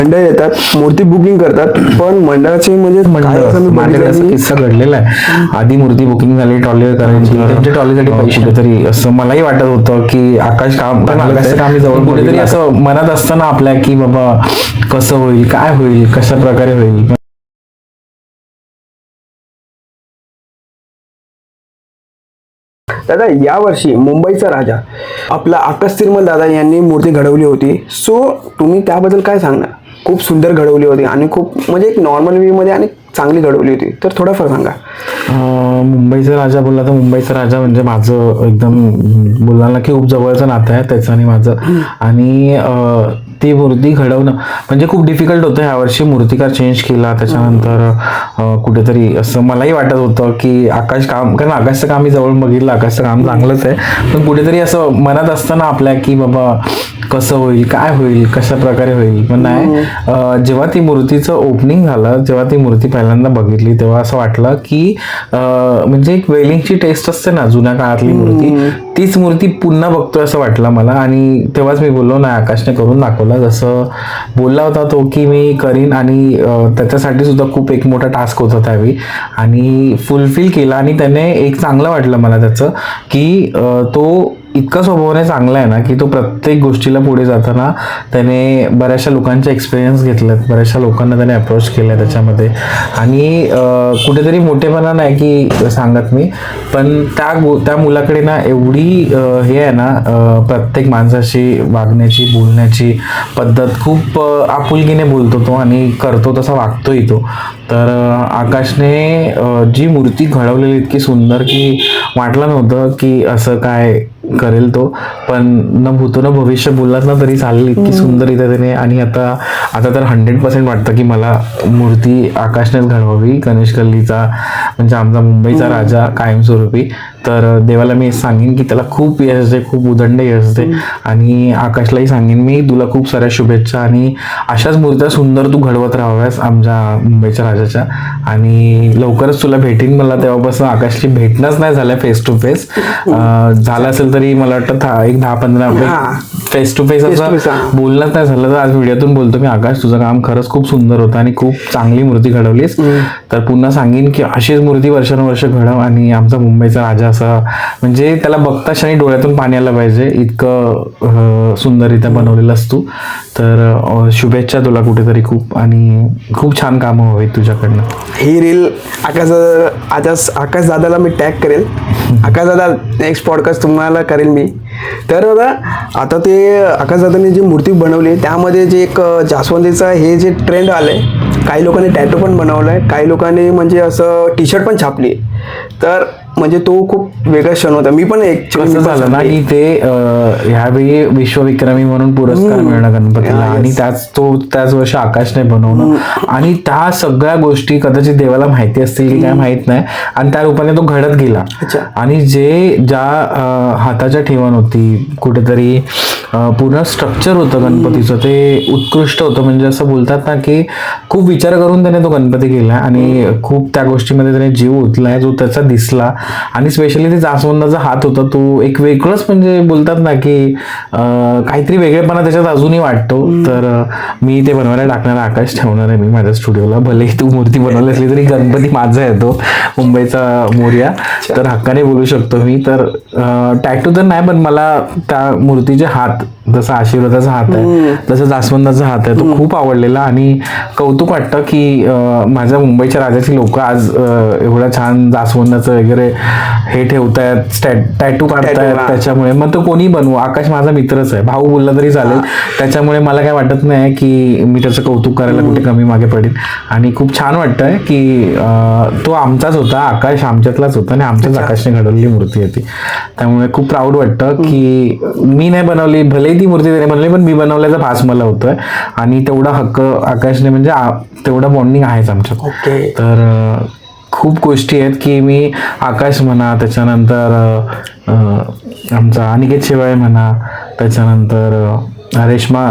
मंडळ येतात, मूर्ती बुकिंग करतात, पण मंडळाचे म्हणजे माझ्याकडे असा किस्सा घडलेला आहे. आधी मूर्ती बुकिंग झाली, ट्रॉली करायची, त्यांच्या ट्रॉलीसाठी पैसे कुठेतरी असं मलाही वाटत होतं की आकाश काम आम्ही जवळ कुठेतरी असं मनात असतं ना आपल्या की बाबा कसं होईल, काय होईल, कशा प्रकारे होईल. दादा या वर्षी मुंबईचा राजा आपला आकाश तिरमल दादा यांनी मूर्ती घडवली होती. सो तुम्ही त्याबद्दल काय सांगणार? खूप सुंदर घडवली होती आणि खूप म्हणजे एक नॉर्मल व्ह्यू मध्ये आणि चांगली घडवली होती, तर थोडंफार सांगा. मुंबईचा राजा बोलला तर मुंबईचा राजा म्हणजे माझं एकदम बोलायला की खूप जवळचं नातं आहे त्याचं आणि माझं. आणि ती मूर्ती घडवणं म्हणजे खूप डिफिकल्ट होतं. यावर्षी मूर्तिकार चेंज केला, त्याच्यानंतर कुठेतरी असं मलाही वाटत होतं की आकाश काम, कारण आकाशचं काम मी जवळ बघितलं, आकाशचं काम चांगलंच आहे, पण कुठेतरी असं मनात असतं ना आपल्या की बाबा कसं होईल, काय होईल, कशा प्रकारे होईल. पण नाही, जेव्हा ती मूर्तीचं ओपनिंग झालं, जेव्हा ती मूर्ती पहिल्यांदा बघितली तेव्हा असं वाटलं की म्हणजे एक वेलिंगची टेस्ट असते ना जुन्या काळातली मूर्ती, तीच मूर्ती पुन्हा बघतोय असं वाटलं मला. आणि तेव्हाच मी बोललो ना, आकाशने करून दाखवलं जसं बोलला होता तो की मी करीन. आणि त्याच्यासाठी सुद्धा खूप एक मोठा टास्क होता त्यावेळी आणि फुलफिल केला. आणि त्याने एक चांगलं वाटलं मला त्याचं की तो इतका स्वभावाने चांगला आहे ना की तो प्रत्येक गोष्टीला पुढे जाताना त्याने बऱ्याचशा लोकांचे एक्सपिरियन्स घेतलेत, बऱ्याचशा लोकांना त्याने अप्रोच केलं त्याच्यामध्ये. आणि कुठेतरी मोठेपणा नाही की सांगत मी, पण त्या मुलाकडे ना एवढी हे आहे ना, प्रत्येक माणसाशी वागण्याची, बोलण्याची पद्धत खूप आपुलकीने बोलतो तो आणि करतो तसा वागतोही तो. तर आकाशने जी मूर्ती घडवलेली इतकी सुंदर की वाटलं नव्हतं की असं काय करेल तो, पण न भूतो न भविष्य बोललाच ना तरी चालेल, इतकी सुंदर इथे त्याने. आणि आता तर 100% वाटतं की मला मूर्ती आकाशनेच घडवावी, गणेश गल्लीचा म्हणजे आमचा मुंबईचा राजा कायमस्वरूपी. तर देवाला मी सांगेन की त्याला खूप यश दे, खूप उदंड यश दे. आणि आकाशलाही सांगेन मी, तुला खूप साऱ्या शुभेच्छा आणि अशाच मूर्त्या सुंदर तू घडवत राहाव्यास आमच्या मुंबईच्या राजाच्या. आणि लवकरच तुला भेटीन. मला तेव्हापासून आकाशची भेटणंच नाही झालं फेस टू फेस. झालं असेल तरी मला वाटतं एक 10-15 फेस टू फेस असं बोलणंच नाही झालं. तर आज व्हिडिओतून बोलतो मी, आकाश तुझं काम खरंच खूप सुंदर होतं आणि खूप चांगली मूर्ती घडवलीस. तर पुन्हा सांगेन की अशीच मूर्ती वर्षानुवर्ष घडव आणि आमचा मुंबईचा राजा असा म्हणजे त्याला बघता क्षणी डोळ्यातून पाणी आलं पाहिजे, इतकं सुंदररित्या बनवलेलंस तू. तर शुभेच्छा तुला कुठेतरी खूप, आणि खूप छान कामं हवी तुझ्याकडनं. ही रील आकाश दादाला मी टॅग करेल. आकाश दादा नेक्स्ट पॉडकास्ट तुम्हाला करेल मी. तर दादा आता ते आकाश दादाने जी मूर्ती बनवली त्यामध्ये जे एक जास्वंदीचा हे जे ट्रेंड आलंय, काही लोकांनी टॅटू पण बनवलाय, काही लोकांनी म्हणजे असं टी शर्ट पण छापली. तर म्हणजे तो खूप वेगळा क्षण होता. मी पण एक कसं झालं ना की ते ह्यावेळी विश्वविक्रमी म्हणून पुरस्कार मिळणं गणपतीला, आणि त्याच वर्षी आकाशने बनवणं, आणि त्या सगळ्या गोष्टी कदाचित देवाला माहिती असतील की काय माहित नाही, आणि त्या रूपाने तो घडत गेला. आणि ज्या हाताच्या ठेवण होती, कुठेतरी पूर्ण स्ट्रक्चर होतं गणपतीचं, ते उत्कृष्ट होतं. म्हणजे असं बोलतात ना की खूप विचार करून त्याने तो गणपती केला आणि खूप त्या गोष्टीमध्ये त्याने जीव ओतलाय जो त्याचा दिसला. आणि स्पेशली ते जास्वंदाचा हात होता तो एक वेगळंच, म्हणजे बोलतात ना की काहीतरी वेगळेपणा त्याच्यात अजूनही वाटतो. तर मी ते बनवायला टाकणार, आकाश ठेवणार आहे मी माझ्या स्टुडिओला. भले तू मूर्ती बनवली असली तरी गणपती माझा आहे, तो मुंबईचा मोरया, तर हक्काने बोलू शकतो मी. तर टॅटू तर नाही, पण मला त्या मूर्तीचे हात, जसा आशीर्वादाचा हात आहे तसं जास्वंदाचा हात आहे, तो खूप आवडलेला. आणि कौतुक वाटतं की माझ्या मुंबईच्या राजाची लोक आज एवढ्या छान जास्वंदाचं वगैरे हे ठेवतायत, टॅटू काढतायत त्याच्यामुळे. मग तो कोणी बनवू, आकाश माझा मित्रच आहे, भाऊ बोलला तरी चालेल, त्याच्यामुळे मला काय वाटत नाही की मी त्याचं कौतुक करायला कुठे कमी मागे पडेल. आणि खूप छान वाटतंय की तो आमचाच होता, आकाश आमच्यातलाच होता आणि आमच्याच आकाशने घडवलेली मूर्ती होती. त्यामुळे खूप प्राऊड वाटतं की मी नाही बनवली, भले ती मूर्ती त्याने बनवली, पण मी बनवल्याचा भास मला होतोय. आणि तेवढा हक्क आकाशने, म्हणजे तेवढा बॉन्डिंग आहेच आमच्यात. तर खूप गोष्टी आहेत की मी आकाश म्हणा, त्याच्यानंतर आमचा अनिकेत शेवाळे म्हणा, त्याच्यानंतर रेश्मा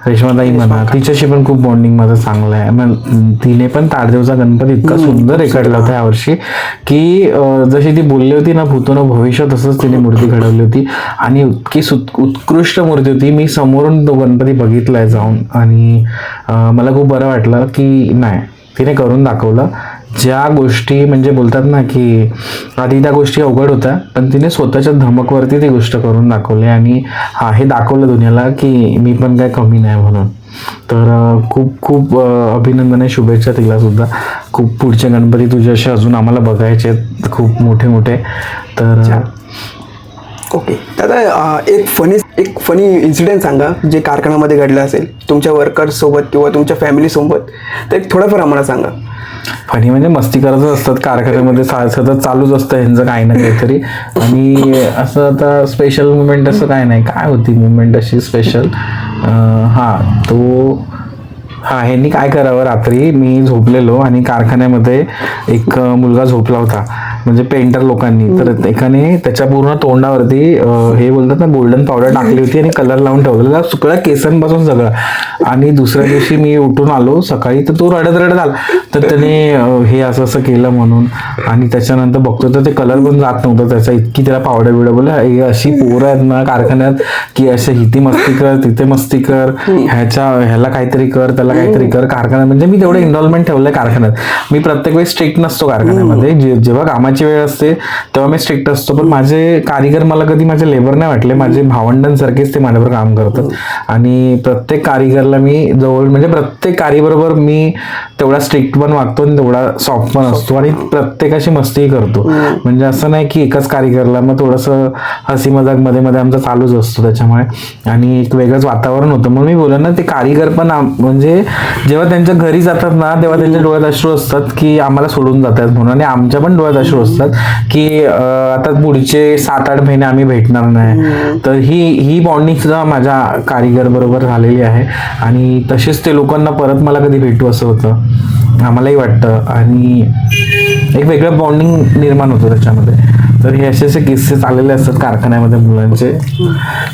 रेश्माताई म्हणा, तिच्याशी पण खूप बॉन्डिंग माझं चांगलं आहे. मग तिने पण ताडदेवचा गणपती इतका सुंदर रेखाटला होता यावर्षी की जशी ती बोलली होती ना, भूतो भविष्य, तसंच तिने मूर्ती घडवली होती आणि इतकी उत्कृष्ट मूर्ती होती. मी समोरून तो गणपती बघितलाय जाऊन आणि मला खूप बरं वाटलं की नाही, तिने करून दाखवलं. ज्या गोष्टी म्हणजे बोलतात ना की आधी त्या गोष्टी अवघड होत्या, पण तिने स्वतःच्या धमकवरती ती गोष्ट करून दाखवली आणि हे दाखवलं दुनियाला की मी पण काय कमी नाही म्हणून. तर खूप खूप अभिनंदन आहे, शुभेच्छा तिला सुद्धा. खूप पुढचे गणपती तुझे असे अजून आम्हाला बघायचे आहेत, खूप मोठे मोठे. तर ओके दादा, एक फनी इन्सिडेंट सांगा जे कारखान्यामध्ये घडलं असेल तुमच्या वर्कर्स सोबत किंवा तुमच्या फॅमिली सोबत. तर एक थोडंफार आम्हाला सांगा. फनी म्हणजे मस्ती करतच असतात कारखान्यामध्ये, सतत चालूच असतं ह्यांचं काही ना काहीतरी. आणि असं आता स्पेशल मुवमेंट असं काय नाही. काय होती मुवमेंट अशी स्पेशल? ह्यांनी काय करावं, रात्री मी झोपलेलो आणि कारखान्यामध्ये एक मुलगा झोपला होता, म्हणजे पेंटर लोकांनी. तर एकाने त्याच्या पूर्ण तोंडावरती हे बोलतात ना गोल्डन पावडर टाकली होती आणि कलर लावून ठेवलेला सगळ्या केसांपासून सगळं. आणि दुसऱ्या दिवशी मी उठून आलो सकाळी तर तो रडत आला. तर त्याने हे असं असं केलं म्हणून. आणि त्याच्यानंतर बघतो तर ते कलर पण जात नव्हतं त्याचा, इतकी त्याला पावडर बिवडर. बोला हे अशी पोरं आहेत ना कारखान्यात की असे हिती मस्ती कर, तिथे मस्ती कर, ह्याला काहीतरी कर, त्याला काहीतरी कर. कारखान्यात म्हणजे मी तेवढं इन्व्हॉल्वमेंट ठेवलंय कारखान्यात. मी प्रत्येक वेळेस स्ट्रिक्ट नसतो कारखान्यामध्ये. जेव्हा कामाची वेळ असते तेव्हा मी स्ट्रिक्ट असतो, पण माझे कारीगर मला कधी माझे लेबर नाही वाटले. माझे भावंडांसारखेच ते माझ्यावर काम करतात. आणि प्रत्येक कारीगरला मी जवळ म्हणजे प्रत्येक कारीबरोबर मी तेवढा स्ट्रिक्ट पण वागतो आणि तेवढा सॉफ्ट पण असतो आणि प्रत्येकाशी मस्तीही करतो. म्हणजे असं नाही की एकाच कारीगरला, मग थोडंसं हसी मजाक मध्ये मध्ये आमचा चालूच असतो त्याच्यामुळे. आणि एक वेगळंच वातावरण होतं. म्हणून मी बोललो ना, ते कारीगर पण म्हणजे जेव्हा त्यांच्या घरी जातात ना तेव्हा त्यांच्या डोळ्यात अश्रू असतात की आम्हाला सोडून जातात म्हणून. आणि आमच्या पण डोळ्यात अश्रू असतात की आता पुढचे 7-8 महिने आम्ही भेटणार नाही. तर ही बॉन्डिंग सुद्धा माझ्या कारीगर बरोबर झालेली आहे. आणि तसेच ते लोकांना परत मला कधी भेटू असं होतं, आम्हालाही वाटतं. आणि एक वेगळं बॉन्डिंग निर्माण होतं त्याच्यामध्ये. तर हे असे किस्से चाललेले असतात कारखान्यामध्ये मुलांचे.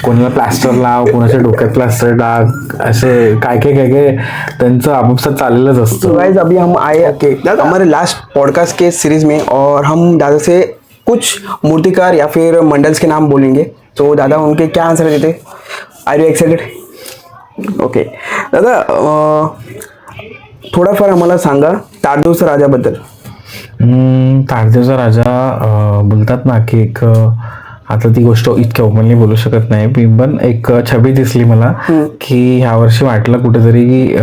कोणाला प्लास्टर लाव, कोणाच्या डोक्यात प्लास्टर टाक, असे काय काय त्यांचं आपापसात चाललेलंच असतं. गाइस, अभी हम आए के हमारे लास्ट पॉडकास्ट के सीरीज में और हम दादा से कुछ मूर्तिकार या फिर मंडल्स के नाम बोलेंगे. तो दादा उनके क्या आंसर देते? R you excited? ओके दादा, थोडाफार आम्हाला सांगा ताडदेवचा राजाबद्दल. ताडदेवचा राजा बोलतात ना की एक आता ती गोष्ट इतक्या ओपनली बोलू शकत नाही, पण एक छबी दिसली मला की ह्यावर्षी वाटलं कुठेतरी की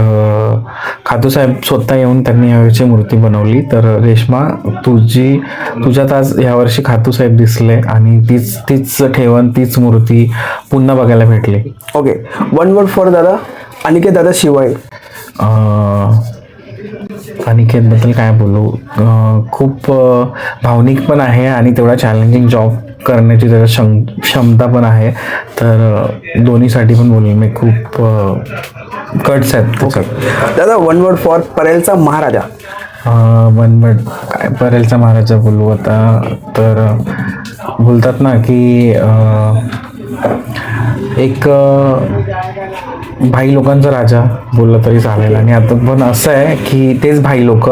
खातू साहेब स्वतः येऊन त्यांनी यावर्षी मूर्ती बनवली. तर रेश्मा, तुझ्यात आज ह्यावर्षी खातू साहेब दिसले आणि तीच ठेवण, तीच मूर्ती पुन्हा बघायला भेटली. ओके, वन वर्ड फॉर दादा, अनिकेत दादा शिवाय. अनिकेत बद्दल काय बोलू, खूप भावनिक पण आहे आणि तेवढा चॅलेंजिंग जॉब करण्याची त्याच्या क्षमता पण आहे. तर दोन्हीसाठी पण बोलेल मी, खूप कट्स आहेत त्याच्यात. दादा, वन वर्ड फॉर परेलचा महाराजा. वन वर्ड काय परेलचा महाराजा बोलू आता, तर बोलतात ना की एक भाई लोकांचा राजा बोललं तरी चालेल. आणि आता पण असं आहे की तेच भाई लोक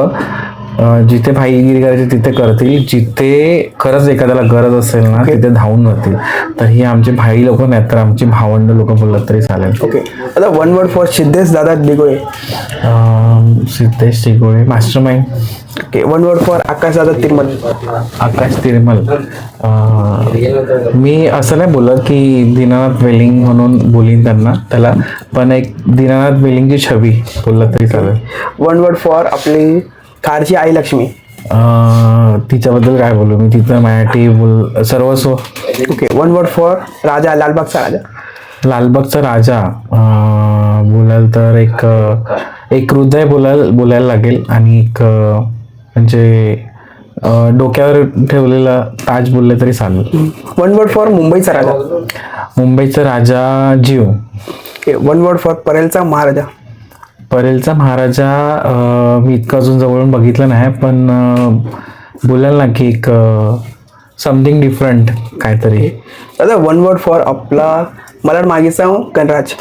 जिथे भाईगिरी करायची तिथे करतील, जिथे खरंच एखाद्याला गरज असेल ना तिथे धावून जातील. तर ही आमची भाई लोक नाही तर आमची भावंड लोक बोललं तरी चालेल. ओके आता वन वर्ड फॉर सिद्धेश दादा Digole. Siddhesh Digole mastermind. Okay, one word for Akash दादा तिरमल. आकाश तिरमल. मी असं नाही बोलत की दीनानाथ वेलिंग म्हणून बोलीन त्याला, पण एक दीनानाथ वेलिंगची छबी बोललं तरी चालेल. वन वर्ड फॉर आपली कारची आई लक्ष्मी. तिच्याबद्दल काय बोलू मी, तिचं माझ्यासाठी सर्वस्व. ओके, वन वर्ड फॉर राजा, लालबागचा राजा. लालबागचा राजा बोलाल तर एक हृदय बोलायला लागेल आणि एक म्हणजे डोक्यावर ठेवलेला ताज बोलले तरी चालेल. वन वर्ड फॉर मुंबईचा राजा. मुंबईचा राजा जीव. ओके, वन वर्ड फॉर परेलचा महाराजा. परेलचा महाराजा मी इतकं अजून जवळून बघितलं नाही, पण बोलाल ना की एक समथिंग डिफरंट काहीतरी. दादा, वन वर्ड फॉर आपला मलाड मागेचा गणराज.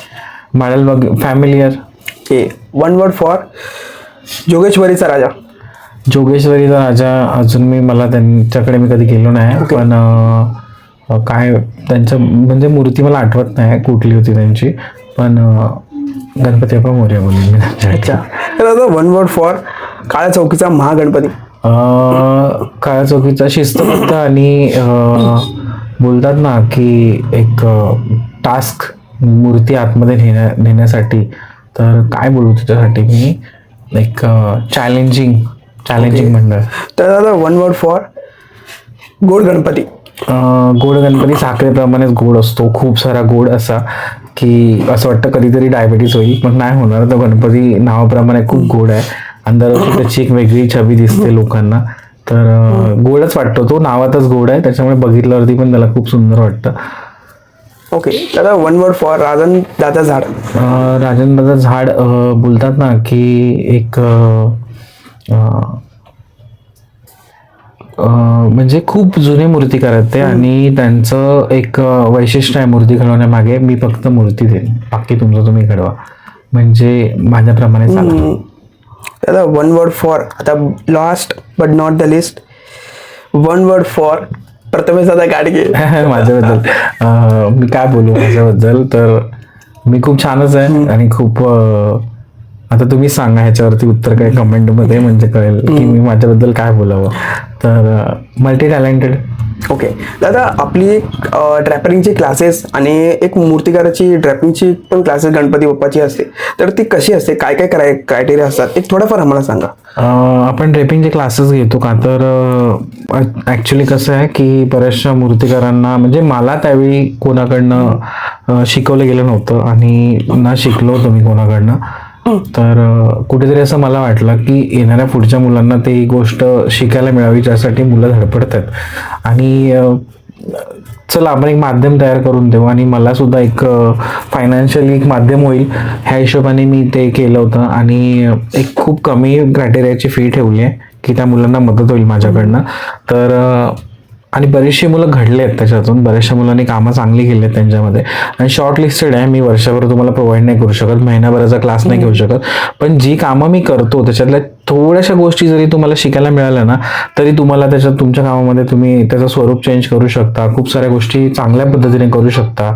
Model familiar. Okay, one word for जोगेश्वरीचा राजा. जोगेश्वरीचा राजा अजून मला त्यांच्याकडे मी कधी गेलो नाही, पण काय त्यांचं म्हणजे मूर्ती मला आठवत नाही कुठली होती त्यांची, पण गणपती बाप्पा मोरया बोलून मी त्यांच्याकडे. अच्छा, तर आता वन वर्ड फॉर काळ्या चौकीचा महागणपती. काळ्या चौकीचा शिस्तबद्ध आणि बोलतात ना की एक टास्क मूर्ती आतमध्ये नेण्यासाठी, तर काय बोलू त्याच्यासाठी मी, एक चॅलेंजिंग मंडळ. तर आता वन वर्ड फॉर गोड गणपती. गोड गणपती साखरेप्रमाणेच गोड असतो, खूप सारा गोड असा की असं वाटतं कधीतरी डायबिटीज होईल, पण नाही होणार. तो गणपती नावाप्रमाणे खूप गोड आहे आणि दरवर्षी त्याची एक वेगळी छबी दिसते लोकांना, तर गोडच वाटतो तो, नावातच गोड आहे, त्याच्यामुळे बघितल्यावरती पण त्याला खूप सुंदर वाटतं. ओके, तर वन वर्ड फॉर राजनदादा झाड. राजनदादा झाड बोलतात ना की एक म्हणजे खूप जुने मूर्तिकार आहेत ते, आणि त्यांचं एक वैशिष्ट्य आहे मूर्ती घडवण्यामागे, मी फक्त मूर्ती देईन, बाकी तुमचं तुम्ही घडवा, म्हणजे माझ्याप्रमाणे चालतं. तर वन वर्ड फॉर, आता last but not the list, one word for Prathamesh दादा गाडगे. माझ्याबद्दल मी काय बोलू माझ्याबद्दल, तर मी खूप छानच आहे आणि खूप आता तुम्ही सांगा ह्याच्यावरती उत्तर काय कमेंटमध्ये, म्हणजे कळेल की मी माझ्याबद्दल काय बोलावं. तर मल्टी टॅलेंटेड. ओके दादा, आपली एक ड्रॅपरिंगची क्लासेस आणि एक मूर्तिकाराची ड्रॅपिंगची पण क्लासेस गणपती बाप्पाची असते, तर ती कशी असते, काय काय क्रायटेरिया असतात, एक थोडंफार आम्हाला सांगा. आपण ड्रेपिंगचे क्लासेस घेतो का, तर ॲक्च्युली कसं आहे की बऱ्याचशा मूर्तिकारांना, म्हणजे मला त्यावेळी कोणाकडनं शिकवलं गेलं नव्हतं आणि ना शिकलो होतो मी कोणाकडनं, तर कुठेतरी असं मला वाटलं की येणाऱ्या पुढच्या मुलांना ती गोष्ट शिकायला मिळावी, ज्यासाठी मुलं धडपडतात, आणि चला आपण एक माध्यम तयार करून देऊ आणि मला सुद्धा एक फायनान्शियली एक माध्यम होईल ह्या हिशोबाने मी ते केलं होतं, आणि एक खूप कमी क्रायटेरियाची फी ठेवली आहे की त्या मुलांना मदत होईल माझ्याकडनं. तर आणि बरीचशी मुलं घडले आहेत त्याच्यातून, बऱ्याचशा मुलांनी कामं चांगली केली आहेत त्यांच्यामध्ये, आणि शॉर्ट लिस्टेड आहे. मी वर्षभर तुम्हाला प्रोव्हाइड नाही करू शकत, महिनाभराचा क्लास नाही घेऊ शकत, पण जी कामं मी करतो त्याच्यातल्या थोड्याशा गोष्टी जरी तुम्हाला शिकायला मिळाल्या ना, तरी तुम्हाला त्याच्यात तुमच्या कामामध्ये तुम्ही त्याचं स्वरूप चेंज करू शकता, खूप साऱ्या गोष्टी चांगल्या पद्धतीने करू शकता.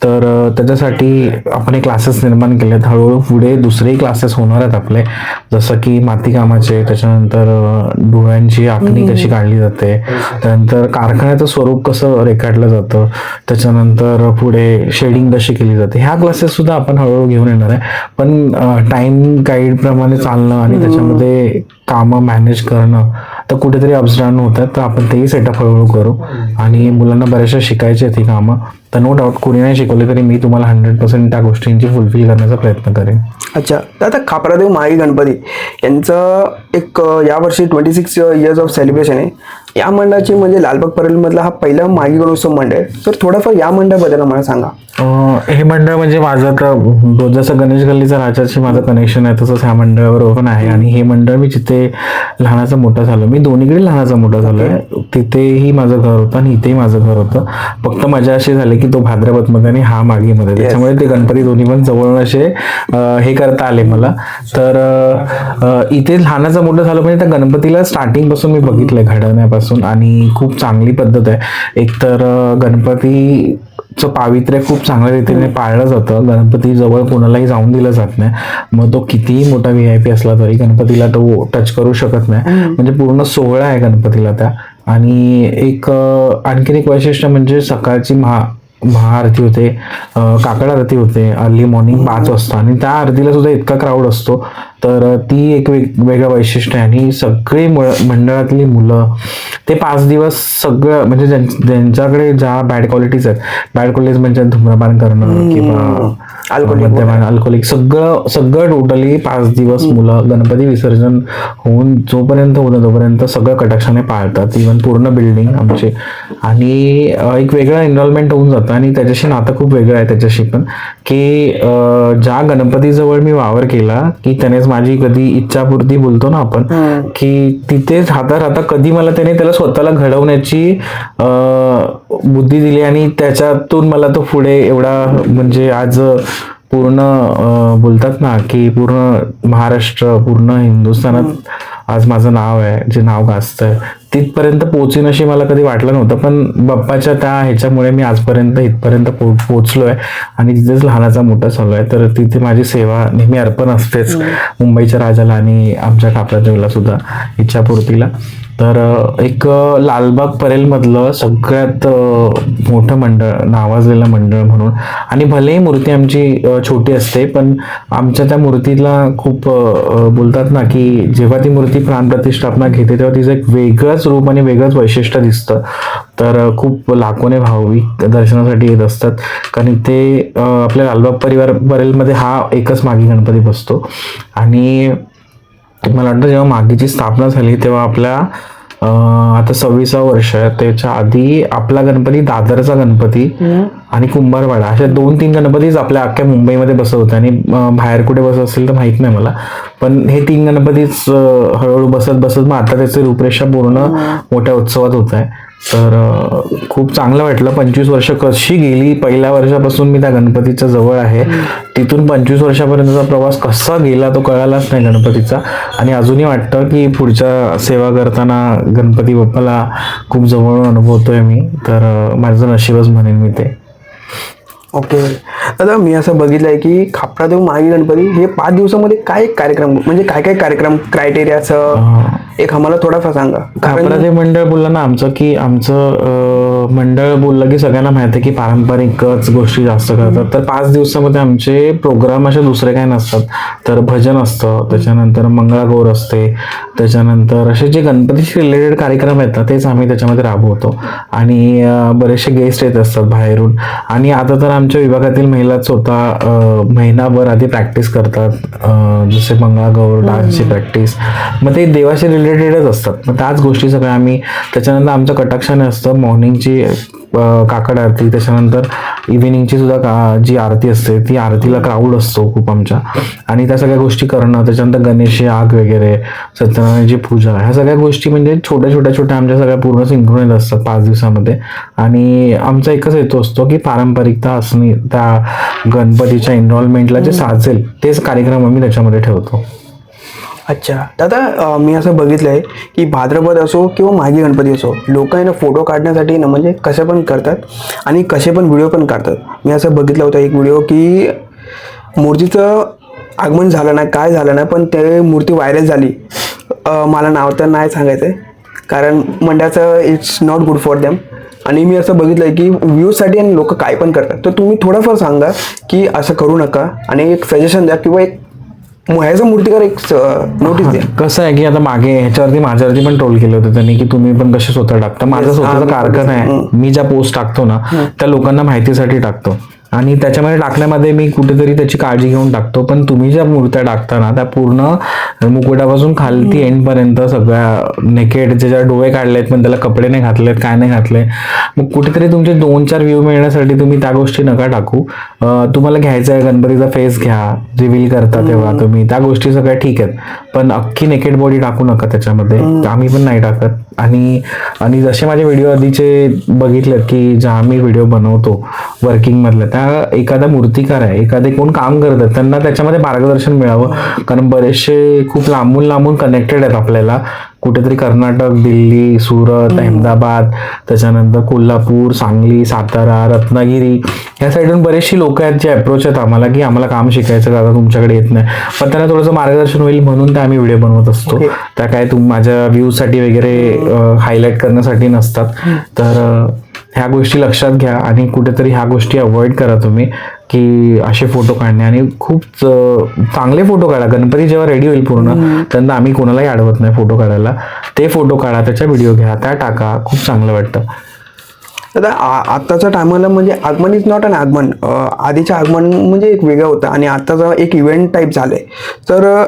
तर त्याच्यासाठी आपण हे क्लासेस निर्माण केले आहेत. हळूहळू पुढे दुसरेही क्लासेस होणार आहेत आपले, जसं की मातीकामाचे, त्याच्यानंतर डोळ्यांची आखणी कशी काढली जाते, त्यानंतर कारखान्याचं स्वरूप कसं रेखाटलं जातं, त्याच्यानंतर पुढे शेडिंग कशी केली जाते, ह्या क्लासेस सुद्धा आपण हळूहळू घेऊन येणार आहे. पण टाइम गाईडप्रमाणे चालणं आणि त्याच्यामध्ये कामं मॅनेज करणं, तर कुठेतरी अप्स डाऊन होतात, तर आपण तेही सेटअप हळूहळू करू. आणि मुलांना बऱ्याचशा शिकायची आहेत ही कामं, तर नो डाऊट कोणी नाही शिकवली तरी मी तुम्हाला 100% त्या गोष्टींची फुलफिल करण्याचा प्रयत्न करेन. अच्छा, तर आता खापरादेव माळी गणपती यांचं एक यावर्षी 26 इयर्स ऑफ सेलिब्रेशन आहे. या मंडळाची म्हणजे लालबाग परेलमधला हा पहिला मागी गणोत्सव मंडळ आहे, तर थोडंफार या मंडळाबद्दल मला सांगा. हे मंडळ म्हणजे माझं तर जसं गणेश गल्लीचा राजाशी माझं कनेक्शन आहे तसंच ह्या मंडळाबरोबर पण आहे. आणि हे मंडळ मी जिथे लहानाचा मोठा झालो, मी दोन्हीकडे लहानाचा मोठा झालोय, तिथेही माझं घर होतं आणि इथेही माझं घर होतं. फक्त मजा अशी झाली की तो भाद्रपदमध्ये आणि हा मागीमध्ये, त्याच्यामुळे ते गणपती दोन्ही पण जवळ असे हे करता आले मला. तर इथे लहानाचा मोठा झालो, म्हणजे त्या गणपतीला स्टार्टिंग पासून मी बघितलंय घडवण्यापासून, आणि खूप चांगली पद्धत आहे. एकतर गणपतीचं पावित्र्य खूप चांगल्या रीतीने पाळलं जातं, गणपती जवळ कोणालाही जाऊन दिलं जात नाही. मग तो कितीही मोठा VIP असला तरी गणपतीला तो टच करू शकत नाही, म्हणजे पूर्ण सोहळा आहे गणपतीला त्या. आणि एक आणखीन एक वैशिष्ट्य म्हणजे सकाळची महाआरती होते, काकड आरती होते अर्ली मॉर्निंग 5 वाजता, आणि त्या आरतीला सुद्धा इतका क्राऊड असतो. तर ती एक वेगळं वैशिष्ट्य आहे. आणि सगळे मंडळातली मुलं ते 5 दिवस सगळं, म्हणजे ज्यांच्याकडे ज्या बॅड क्वालिटीज आहेत, बॅड क्वालिटीज म्हणजे धूम्रपान करणं किंवा मद्यपान, अल्कोहोलिक, सगळं टोटली 5 दिवस मुलं गणपती विसर्जन होऊन जोपर्यंत होतं तोपर्यंत सगळं कटाक्षाने पाळतात, इव्हन पूर्ण बिल्डिंग आमची. आणि एक वेगळं एन्व्हॉल्वमेंट होऊन जातं, आणि त्याच्याशी नातं खूप वेगळं आहे त्याच्याशी पण, की ज्या गणपतीजवळ मी वावर केला की त्यानेच माझी कधी इच्छापूर्ती बोलतो ना आपण, की तिथे राहता कधी मला त्याला स्वतःला घडवण्याची बुद्धी दिली, आणि त्याच्यातून मला तो पुढे एवढा म्हणजे आज पूर्ण बोलतात ना की पूर्ण महाराष्ट्र, पूर्ण हिंदुस्थानात आज माझं नाव आहे, जे नाव गाजतंय तिथपर्यंत पोहोचीन अशी मला कधी वाटलं नव्हतं. पण बाप्पाच्या त्या ह्याच्यामुळे मी आजपर्यंत इथपर्यंत पोहोचलोय आणि तिथेच लहानाचा मोठा झालो आहे. तर तिथे माझी सेवा नेहमी अर्पण असतेच, मुंबईच्या राजाला आणि आमच्या कापरादेवीला सुद्धा, इच्छापूर्तीला. तर एक लालबाग परेलमधलं सगळ्यात मोठं मंडळ, नावाजलेलं मंडळ म्हणून. आणि भलेही मूर्ती आमची छोटी असते, पण आमच्या त्या मूर्तीला खूप बोलतात ना की जेव्हा ती मूर्ती प्राणप्रतिष्ठापना घेते तेव्हा तिचं एक वेगळंच रूप आणि वेगळंच वैशिष्ट्य दिसतं. तर खूप लाखोने भाविक दर्शनासाठी येत असतात, कारण ते आपल्या लालबाग परेलमध्ये हा एकच मागी गणपती बसतो. आणि मला वाटतं जेव्हा मागीची स्थापना झाली तेव्हा आपल्या आता 26वा वर्ष आहे, त्याच्या आधी आपला गणपती, दादरचा गणपती आणि कुंभारवाडा अशा 2-3 गणपतीच आपल्या अख्ख्या मुंबईमध्ये बसत होते. आणि बाहेर कुठे बसत असेल तर माहित नाही मला, पण हे 3 गणपतीच हळूहळू बसत मग आता त्याची रूपरेषा पूर्ण मोठ्या उत्सवात होत आहे. तर खूप चांगलं वाटलं. 25 वर्ष कशी गेली, पहिल्या वर्षापासून मी त्या गणपतीच्या जवळ आहे, तिथून 25 वर्षापर्यंतचा प्रवास कसा गेला तो कळालाच नाही गणपतीचा. आणि अजूनही वाटतं की पुढच्या सेवा करताना गणपती बाप्पाला खूप जवळून अनुभवतोय मी. तर माझं नशीबच म्हणेन मी ते. ओके दादा, मी असं बघितलं आहे की खापरादेव मागी गणपती हे 5 दिवसामध्ये काय कार्यक्रम, म्हणजे काय काय कार्यक्रम, क्रायटेरियाचं एक आम्हाला थोडाफार सांगा. खापरादेव मंडळ बोललं ना आमचं, की आमचं मंडळ बोललं की सगळ्यांना माहिती आहे की पारंपरिकच गोष्टी जास्त करतात. तर 5 दिवसामध्ये आमचे प्रोग्राम असे दुसरे काही नसतात. तर भजन असतं, त्याच्यानंतर मंगळागौर असते, त्याच्यानंतर असे जे गणपतीशी रिलेटेड कार्यक्रम आहेत ना तेच आम्ही त्याच्यामध्ये राबवतो. आणि बरेचसे गेस्ट येत असतात बाहेरून. आणि आता तर आमच्या विभागातील महिलाच स्वतः महिनाभर आधी प्रॅक्टिस करतात, जसे मंगळागौर, डान्सची प्रॅक्टिस, मग ते देवाशी रिलेटेडच असतात. मग त्याच गोष्टी सगळ्या आम्ही, त्याच्यानंतर आमचं कटाक्षाने असतं मॉर्निंगची काकड आरती, त्याच्यानंतर इव्हिनिंगची सुद्धा जी आरती असते ती आरतीला क्राऊड असतो खूप आमच्या. आणि त्या सगळ्या गोष्टी करणं, त्याच्यानंतर गणेश आग वगैरे, सत्यनारायणाची पूजा, ह्या सगळ्या गोष्टी म्हणजे छोट्या आमच्या सगळ्या पूर्ण सिंक्रोनाइज असतात 5 दिवसामध्ये. आणि आमचा एकच हेतू असतो की पारंपरिकता असणे, त्या गणपतीच्या इन्व्हॉल्वमेंटला जे साजेल तेच कार्यक्रम आम्ही त्याच्यामध्ये ठेवतो. अच्छा दादा, मी असं बघितलं आहे की भाद्रपद असो किंवा मागी गणपती असो, लोक आहे ना फोटो काढण्यासाठी ना म्हणजे कसे पण करतात आणि कसे पण व्हिडिओ पण काढतात. मी असं बघितलं होतं एक व्हिडिओ की मूर्तीचं आगमन झालं नाही, काय झालं नाही, पण ते मूर्ती व्हायरल झाली. मला नाव तर नाही सांगायचं आहे कारण मंडळाचं it's not good for them. आणि मी असं बघितलं आहे की व्ह्यूजसाठी आणि लोक काय पण करतात. तर तुम्ही थोडंफार सांगा की असं करू नका आणि एक सजेशन द्या किंवा एक ह्याचं मूर्तीकार एक नोटीस द्या. कसं आहे की आता मागे ह्याच्यावरती माझ्यावरती पण ट्रोल केलं होतं त्यांनी की तुम्ही पण कसे स्वतः टाकता. माझं स्वतःचं कारखाना आहे, मी ज्या पोस्ट टाकतो ना त्या लोकांना माहितीसाठी टाकतो आणि त्याच्यामध्ये टाकण्यामध्ये मी कुठेतरी त्याची काळजी घेऊन टाकतो. पण तुम्ही ज्या मूर्त्या टाकता ना त्या पूर्ण मुकुटापासून खालती एंडपर्यंत सगळ्या नेकेड, ज्याच्या डोळे काढलेत पण त्याला कपडे नाही घातलेत, काय नाही घातले, मग कुठेतरी तुमचे 2-4 व्ह्यू मिळण्यासाठी तुम्ही त्या गोष्टी नका टाकू. तुम्हाला घ्यायचं आहे गणपतीचा फेस घ्या, रिव्हील करता तेव्हा तुम्ही त्या गोष्टी सगळ्या ठीक आहेत, पण अख्खी नेकेड बॉडी टाकू नका त्याच्यामध्ये. आम्ही पण नाही टाकत. आणि जसे माझे व्हिडिओ आधीचे बघितलेत की ज्या आम्ही व्हिडिओ बनवतो वर्किंग मधले, त्या एखादा मूर्तिकार आहे, एखादे कोण काम करतात त्यांना त्याच्यामध्ये मार्गदर्शन मिळावं. कारण बरेचसे खूप लांबून कनेक्टेड आहेत आपल्याला, कुठेतरी कर्नाटक, दिल्ली, सुरत, अहमदाबाद, त्याच्यानंतर कोल्हापूर, सांगली, सातारा, रत्नागिरी, ह्या साईडून बरेचशी लोक आहेत जे अप्रोच आहेत आम्हाला की आम्हाला काम शिकायचं दादा, तुमच्याकडे येत नाही, पण त्यांना थोडंसं मार्गदर्शन होईल म्हणून त्या आम्ही व्हिडिओ बनवत असतो. त्या काय माझ्या व्ह्यूजसाठी वगैरे हायलाईट करण्यासाठी नसतात. तर ह्या गोष्टी लक्षात घ्या आणि कुठेतरी ह्या गोष्टी अवॉइड करा तुम्ही की असे फोटो काढणे. आणि खूप चांगले फोटो काढा. गणपती जेव्हा रेडी होईल पूर्ण त्यांना आम्ही कोणालाही अडवत नाही फोटो काढायला. ते फोटो काढा, त्याच्या व्हिडिओ घ्या, त्या टाका, खूप चांगलं वाटतं. दादा आत्ताच्या टायमाला म्हणजे आगमन इज नॉट अन आगमन. आधीचं आगमन म्हणजे एक वेगळं होतं आणि आत्ताचं एक इव्हेंट टाईप झालं आहे. तर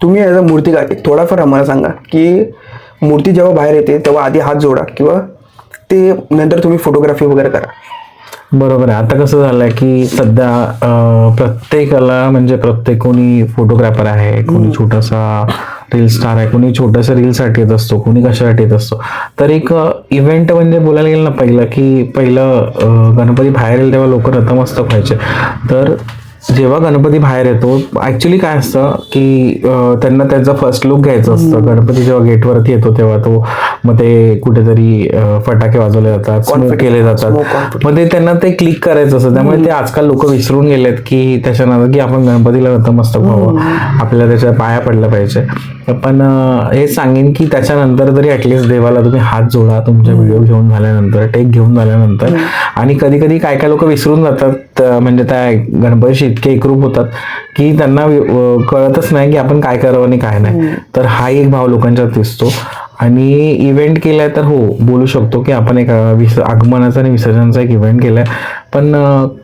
तुम्ही ॲज अ मूर्तिकार थोडाफार आम्हाला सांगा की मूर्ती जेव्हा बाहेर येते तेव्हा आधी हात जोडा किंवा ते नंतर तुम्ही फोटोग्राफी वगैरे करा. बरोबर आहे. आता कसं झालंय की सध्या प्रत्येकाला म्हणजे प्रत्येक कोणी फोटोग्राफर आहे, कोणी छोटासा रील स्टार आहे, कोणी छोट्याशा रीलसाठी येत असतो, कोणी कशासाठी येत असतो. तर एक इव्हेंट म्हणजे बोलायला गेलं ना पहिलं गणपती बाहेर येईल तेव्हा लोक नतमस्तक व्हायचे. तर जेव्हा गणपती बाहेर येतो ऍक्च्युली काय असतं की त्यांना त्याचा फर्स्ट लुक घ्यायचं असतं. गणपती जेव्हा गेटवरती येतो तेव्हा तो मग ते कुठेतरी फटाके वाजवले जातात, स्मोक केले जातात, मग ते त्यांना ते क्लिक करायचं असतं. त्यामुळे ते आजकाल लोक विसरून गेलेत की त्याच्यानंतर की आपण गणपतीला नतमस्तक व्हावं, आपल्याला त्याच्या पाया पडलं पाहिजे. पण हे सांगेन की त्याच्यानंतर तरी ऍटलिस्ट देवाला तुम्ही हात जोडा तुमच्या व्हिडिओ घेऊन झाल्यानंतर, टेक घेऊन झाल्यानंतर. आणि कधी कधी काय काय लोक विसरून जातात, म्हणजे त्या गणपतीशी इतके एकरूप होतात की त्यांना कळतच नाही की आपण काय करावं आणि काय नाही. तर हा एक भाव लोकांच्यात दिसतो. आणि इव्हेंट केलाय तर हो बोलू शकतो की आपण एक आगमनाचा आणि विसर्जनाचा एक इव्हेंट केलाय. पण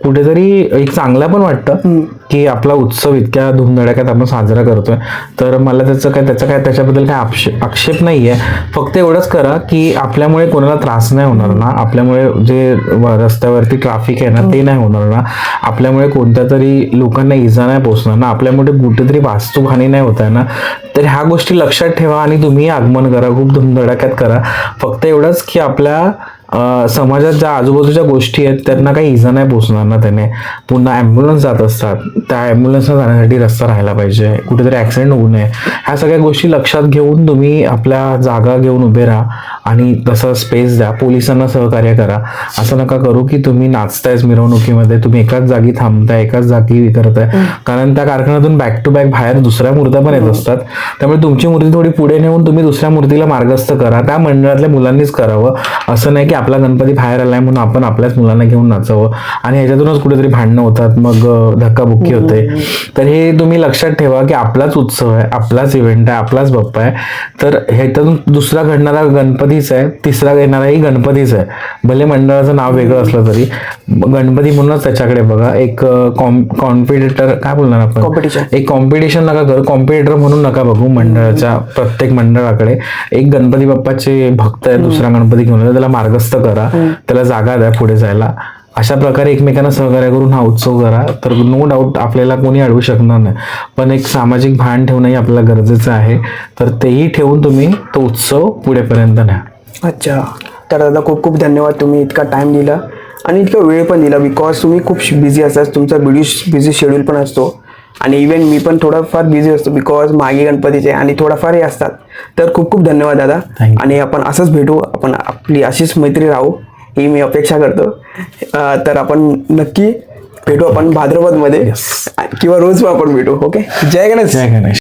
कुठेतरी एक चांगला पण वाटतं की आपला उत्सव इतक्या धुमधडाक्यात आपण साजरा करतोय. तर मला त्याच्याबद्दल काय आक्षेप नाहीये. फक्त एवढंच करा की आपल्यामुळे कोणाला त्रास नाही होणार ना, आपल्यामुळे जे रस्त्यावरती ट्रॅफिक आहे ना ते नाही होणार ना, आपल्यामुळे कोणत्या तरी लोकांना इजा नाही पोहोचणार ना, आपल्यामुळे कुठेतरी वास्तुहानी नाही होत आहे ना. तर ह्या गोष्टी लक्षात ठेवा आणि तुम्ही आगमन करा, खूप धुमधडाक्यात करा. फक्त एवढंच की आपल्या समाजात ज्या आजूबाजूच्या गोष्टी आहेत त्यांना काही इजा नाही पोचणार ना त्याने. पुन्हा ॲम्ब्युलन्स जात असतात, त्या ॲम्ब्युलन्सला जाण्यासाठी रस्ता राहायला पाहिजे, कुठेतरी ॲक्सिडेंट होऊ नये. ह्या सगळ्या गोष्टी लक्षात घेऊन तुम्ही आपल्या जागा घेऊन उभे राहा आणि तसं स्पेस द्या, पोलिसांना सहकार्य करा. असं नका करू की तुम्ही नाचतायच मिरवणुकीमध्ये, तुम्ही एकाच जागी थांबताय, एकाच जागी करताय. कारण त्या कारखान्यातून बॅक टू बॅक बाहेर दुसऱ्या मूर्त्या पण येत असतात. त्यामुळे तुमची मूर्ती थोडी पुढे नेऊन तुम्ही दुसऱ्या मूर्तीला मार्गस्थ करा. त्या मंडळातल्या मुलांनीच करावं. असं नाही की आपला गणपती बाहेर आलाय म्हणून आपण आपल्याच मुलांना घेऊन नाचावं आणि ह्याच्यातूनच कुठेतरी भांडणं होतात, मग धक्काबुक्की होते. तर हे तुम्ही लक्षात ठेवा की आपलाच उत्सव आहे, आपलाच इव्हेंट आहे, आपलाच बाप्पा आहे. तर ह्याच्यातून दुसरा घडणारा गणपतीच आहे, तिसरा येणाराही गणपतीच आहे. भले मंडळाचं नाव वेगळं असलं तरी गणपती म्हणूनच त्याच्याकडे बघा. एक कॉम्पिटिटर काय बोलणार आपण, एक कॉम्पिटिशन नका करू, कॉम्पिटिटर म्हणून नका बघू मंडळाच्या. प्रत्येक मंडळाकडे एक गणपती बाप्पाचे भक्त आहे, दुसरा गणपती घेऊन त्याला मार्गस्थ करा, त्याला जागा द्या पुढे जायला. अशा प्रकारे एकमेकांना सहकार्य करून हा उत्सव करा. तर नो डाऊट आपल्याला कोणी अडवू शकणार नाही. पण एक सामाजिक भान ठेवणंही आपल्याला गरजेचं आहे. तर तेही ठेवून तुम्ही तो उत्सव पुढेपर्यंत न्या. अच्छा, तर दादा खूप खूप धन्यवाद. तुम्ही इतका टाइम दिला आणि इतका वेळ पण दिला, बिकॉज तुम्ही खूप बिझी असतात, तुमचा बिझी शेड्यूल पण असतो. आणि इव्हन मी पण थोडाफार बिझी असतो बिकॉज मागे गणपतीचे आणि थोडाफार हे असतात. तर खूप खूप धन्यवाद दादा. आणि आपण असंच भेटू, आपण आपली अशीच मैत्री राहू ही मी अपेक्षा करतो. तर आपण नक्की भेटू, आपण भाद्रपदमध्ये किंवा रोज आपण भेटू. ओके, जय गणेश. जय गणेश.